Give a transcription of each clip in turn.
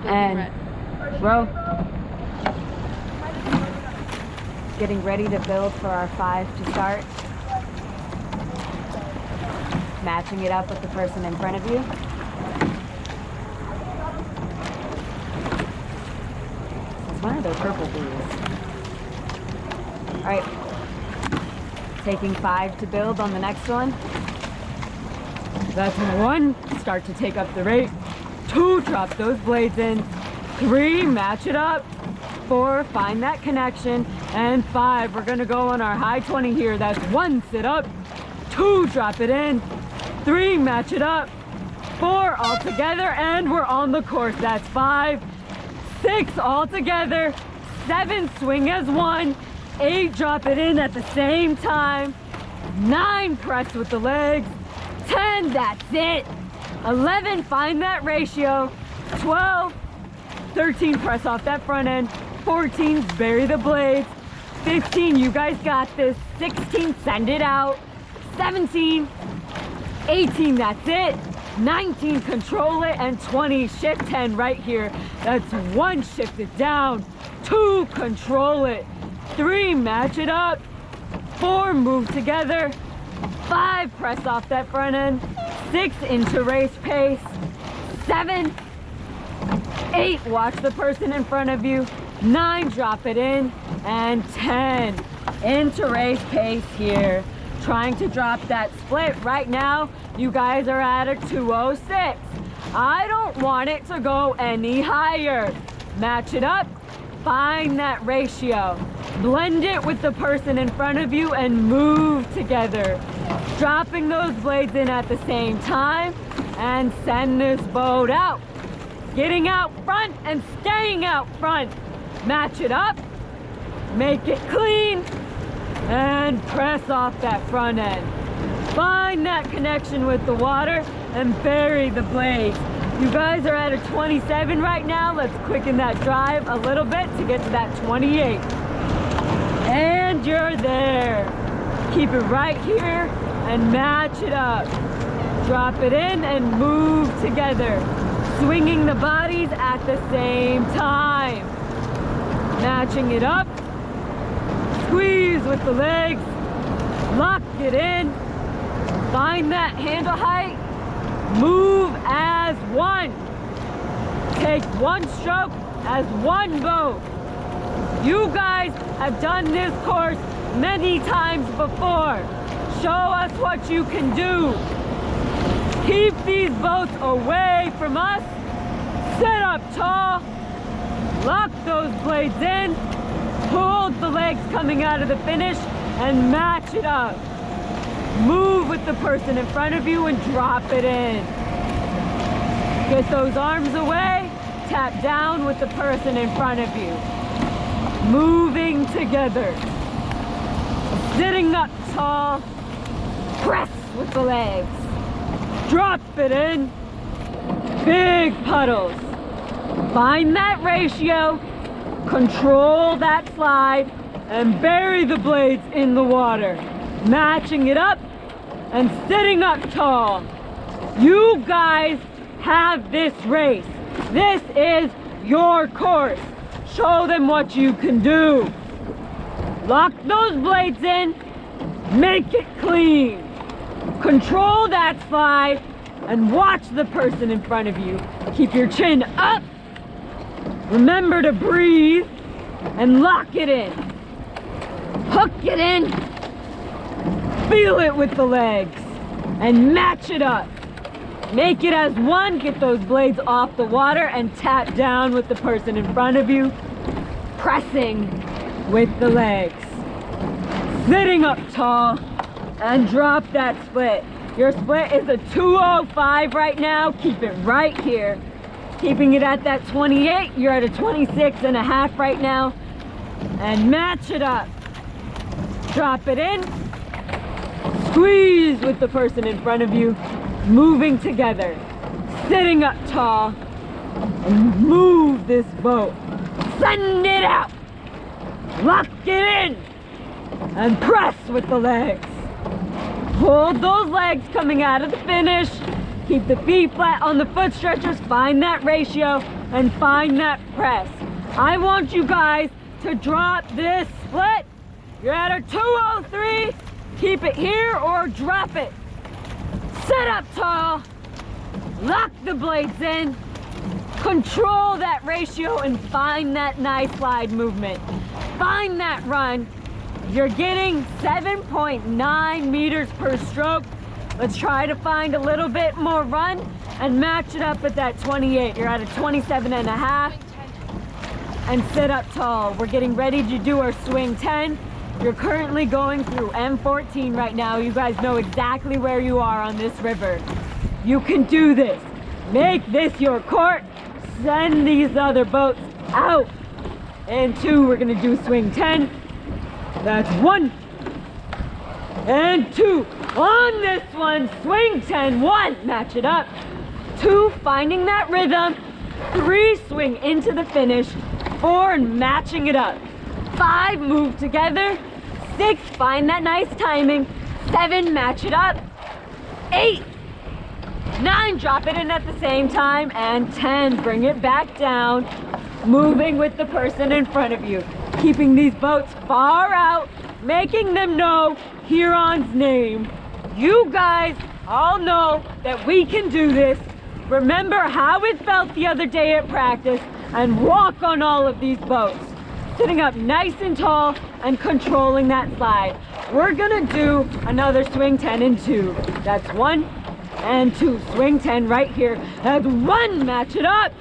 and row. Getting ready to build for our 5 to start. Matching it up with the person in front of you. It's one of their purple blues. All right, taking 5 to build on the next one. That's 1, start to take up the rate. 2, drop those blades in. 3, match it up. 4, find that connection. And 5, we're gonna go on our high 20 here. That's 1, sit up. 2, drop it in. 3, match it up. 4, all together, and we're on the course. That's 5, 6, all together. 7, swing as 1. 8, drop it in at the same time. 9, press with the legs. 10, that's it. 11, find that ratio. 12, 13, press off that front end. 14, bury the blades. 15, you guys got this. 16, send it out. 17, 18, that's it. 19, control it. And 20, shift 10 right here. That's 1, shift it down. 2, control it. 3, match it up. 4, move together. 5, press off that front end. 6, into race pace. 7, 8, watch the person in front of you. 9, drop it in. And 10, into race pace here. Trying to drop that split. Right now, you guys are at a 206. I don't want it to go any higher. Match it up, find that ratio. Blend it with the person in front of you and move together. Dropping those blades in at the same time and send this boat out. Getting out front and staying out front. Match it up, make it clean, and press off that front end. Find that connection with the water and bury the blades. You guys are at a 27 right now. Let's quicken that drive a little bit to get to that 28. And you're there. Keep it right here and match it up. Drop it in and move together. Swinging the bodies at the same time. Matching it up. Squeeze with the legs. Lock it in. Find that handle height. Move as 1. Take 1 stroke as 1 boat. You guys have done this course many times before. Show us what you can do. Keep these boats away from us. Sit up tall. Lock those blades in. Hold the legs coming out of the finish and match it up. Move with the person in front of you and drop it in. Get those arms away. Tap down with the person in front of you. Moving together. Sitting up tall. Press with the legs. Drop it in. Big puddles. Find that ratio. Control that slide and bury the blades in the water. Matching it up and sitting up tall. You guys have this race. This is your course. Show them what you can do. Lock those blades in. Make it clean. Control that slide and watch the person in front of you. Keep your chin up. Remember to breathe and lock it in. Hook it in. Feel it with the legs and match it up. Make it as 1. Get those blades off the water and tap down with the person in front of you. Pressing with the legs. Sitting up tall and drop that split. Your split is a 205 right now. Keep it right here. Keeping it at that 28. You're at a 26 and a half right now. And match it up. Drop it in. Squeeze with the person in front of you. Moving together. Sitting up tall. And move this boat. Send it out. Lock it in. And press with the legs. Hold those legs coming out of the finish. Keep the feet flat on the foot stretchers. Find that ratio. and find that press. I want you guys to drop this split. You're at a 203. Keep it here or drop it. Sit up tall. Lock the blades in. Control that ratio and find that nice slide movement. Find that run. You're getting 7.9 meters per stroke. Let's try to find a little bit more run and match it up at that 28. You're at a 27 and a half. And sit up tall. We're getting ready to do our swing 10. You're currently going through M14 right now. You guys know exactly where you are on this river. You can do this. Make this your court. Send these other boats out. And 2, we're gonna do swing 10. That's 1 and 2. On this one, swing 10, 1, match it up. 2, finding that rhythm. 3, swing into the finish. 4, and matching it up. 5, move together. 6, find that nice timing. 7, match it up. 8, 9, drop it in at the same time. And 10, bring it back down. Moving with the person in front of you. Keeping these boats far out, making them know Huron's name. You guys all know that we can do this. Remember how it felt the other day at practice and walk on all of these boats. Sitting up nice and tall and controlling that slide. We're gonna do another swing 10 and 2. That's 1 and 2. Swing 10 right here. That's 1, match it up.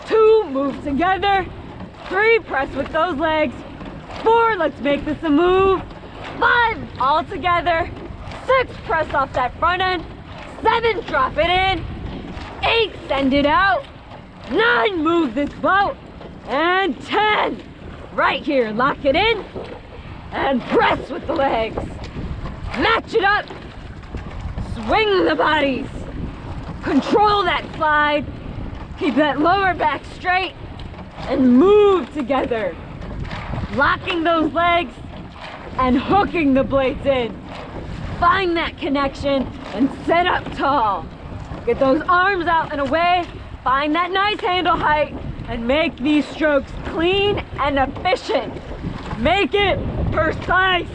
2, move together. 3, press with those legs. 4, let's make this a move. 5, all together. 6, press off that front end. 7, drop it in. 8, send it out. 9, move this boat. And 10, right here, lock it in. And press with the legs. Match it up. Swing the bodies. Control that slide. Keep that lower back straight. And move together. Locking those legs and hooking the blades in. Find that connection and sit up tall. Get those arms out and away. Find that nice handle height and make these strokes clean and efficient. Make it precise.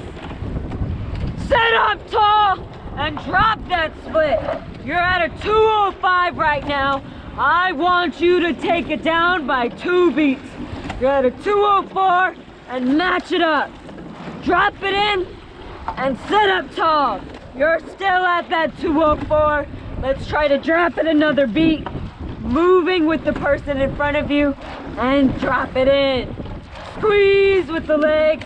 Sit up tall and drop that split. You're at a 205 right now. I want you to take it down by 2 beats. You're at a 204 and match it up. Drop it in and sit up tall. You're still at that 204. Let's try to drop it another beat. Moving with the person in front of you and drop it in. Squeeze with the legs.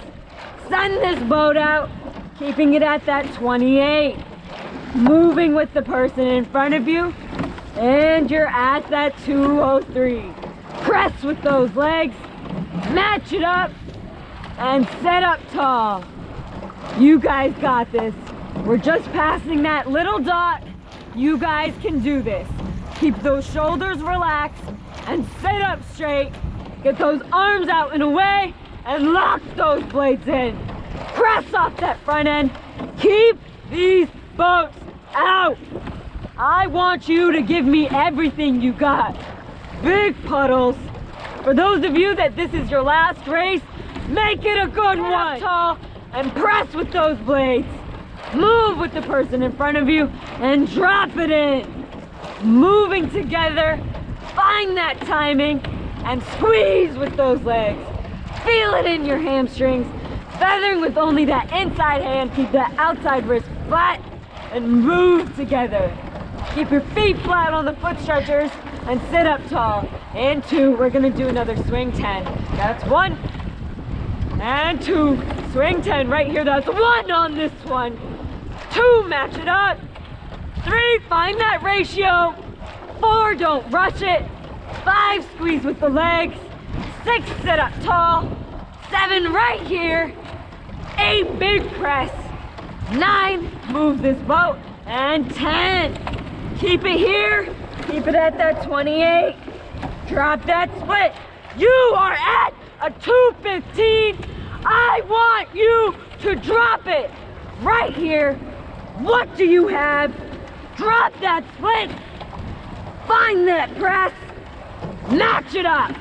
Send this boat out, keeping it at that 28. Moving with the person in front of you and you're at that 203. Press with those legs, match it up and sit up tall. You guys got this. We're just passing that little dot. You guys can do this. Keep those shoulders relaxed and sit up straight. Get those arms out and away and lock those blades in. Press off that front end. Keep these boats out. I want you to give me everything you got. Big puddles. For those of you that this is your last race, make it a good one. Tall and press with those blades. Move with the person in front of you and drop it in. Moving together, find that timing and squeeze with those legs. Feel it in your hamstrings. Feathering with only that inside hand, keep that outside wrist flat and move together. Keep your feet flat on the foot stretchers and sit up tall. And 2, we're gonna do another swing 10. That's 1 and 2. Swing 10 right here, that's 1 on this one. 2, match it up. 3, find that ratio. 4, don't rush it. 5, squeeze with the legs. 6, sit up tall. 7, right here. 8, big press. 9, move this boat. And 10, keep it here. Keep it at that 28. Drop that split. You are at a 215. I want you to drop it right here. What do you have? Drop that split. Find that press. Match it up.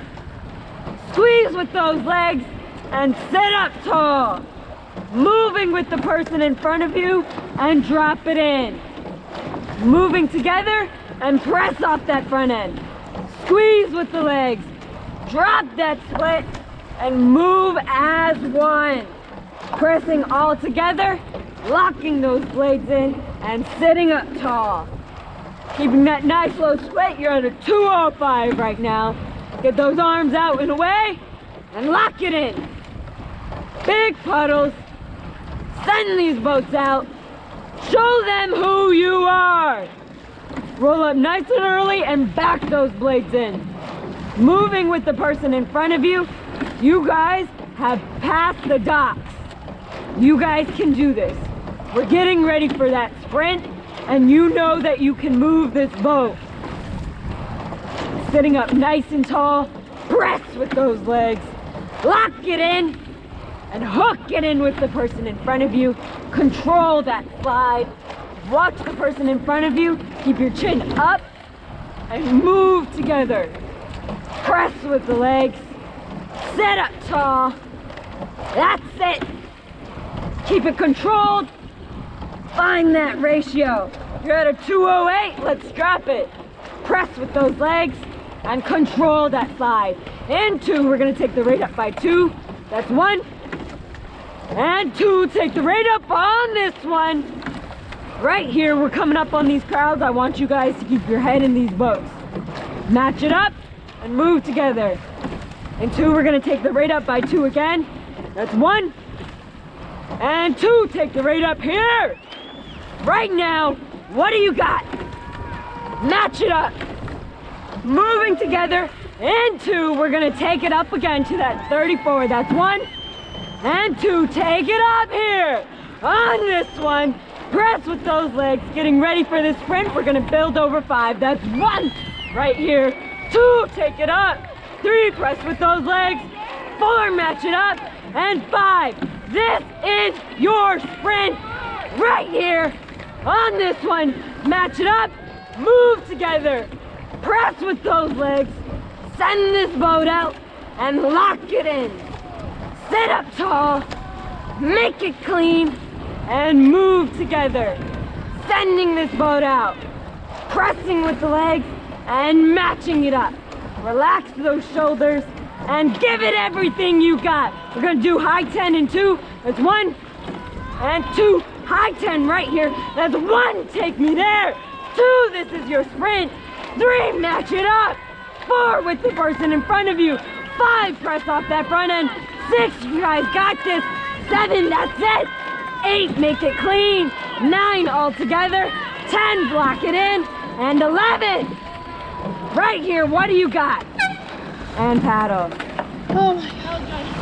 Squeeze with those legs and sit up tall. Moving with the person in front of you and drop it in. Moving together and press off that front end. Squeeze with the legs. Drop that split and move as one. Pressing all together, locking those blades in and sitting up tall. Keeping that nice low split, you're at a 205 right now. Get those arms out and away and lock it in. Big puddles. Send these boats out. Show them who you are. Roll up nice and early and back those blades in. Moving with the person in front of you. You guys have passed the docks. You guys can do this. We're getting ready for that sprint, and you know that you can move this boat. Sitting up nice and tall, press with those legs. Lock it in and hook it in with the person in front of you. Control that slide. Watch the person in front of you. Keep your chin up and move together. Press with the legs. Sit up tall. That's it. Keep it controlled. Find that ratio. You're at a 208. Let's drop it. Press with those legs and control that slide. In 2, we're going to take the rate up by 2. That's 1. And 2, take the rate up on this one. Right here, we're coming up on these crowds. I want you guys to keep your head in these boats. Match it up and move together. In 2, we're going to take the rate up by 2 again. That's 1. And 2, take the rate up here. Right now, what do you got? Match it up. Moving together. In 2, we're going to take it up again to that 34. That's 1. And 2, take it up here. On this one, press with those legs. Getting ready for this sprint. We're going to build over 5. That's 1 right here. 2, take it up. 3, press with those legs. 4, match it up. And 5. This is your sprint right here. On this one, match it up. Move together. Press with those legs. Send this boat out and lock it in. Sit up tall. Make it clean and move together. Sending this boat out. Pressing with the legs and matching it up. Relax those shoulders and give it everything you got. We're gonna do high 10 and 2. That's 1 and 2. High 10 right here. That's 1. Take me there. 2. This is your sprint. 3. Match it up. 4 with the person in front of you. 5. Press off that front end. 6. You guys got this. 7. That's it. 8. Make it clean. 9 all together. 10. Block it in. And 11. Right here. What do you got? And paddle. Oh my God.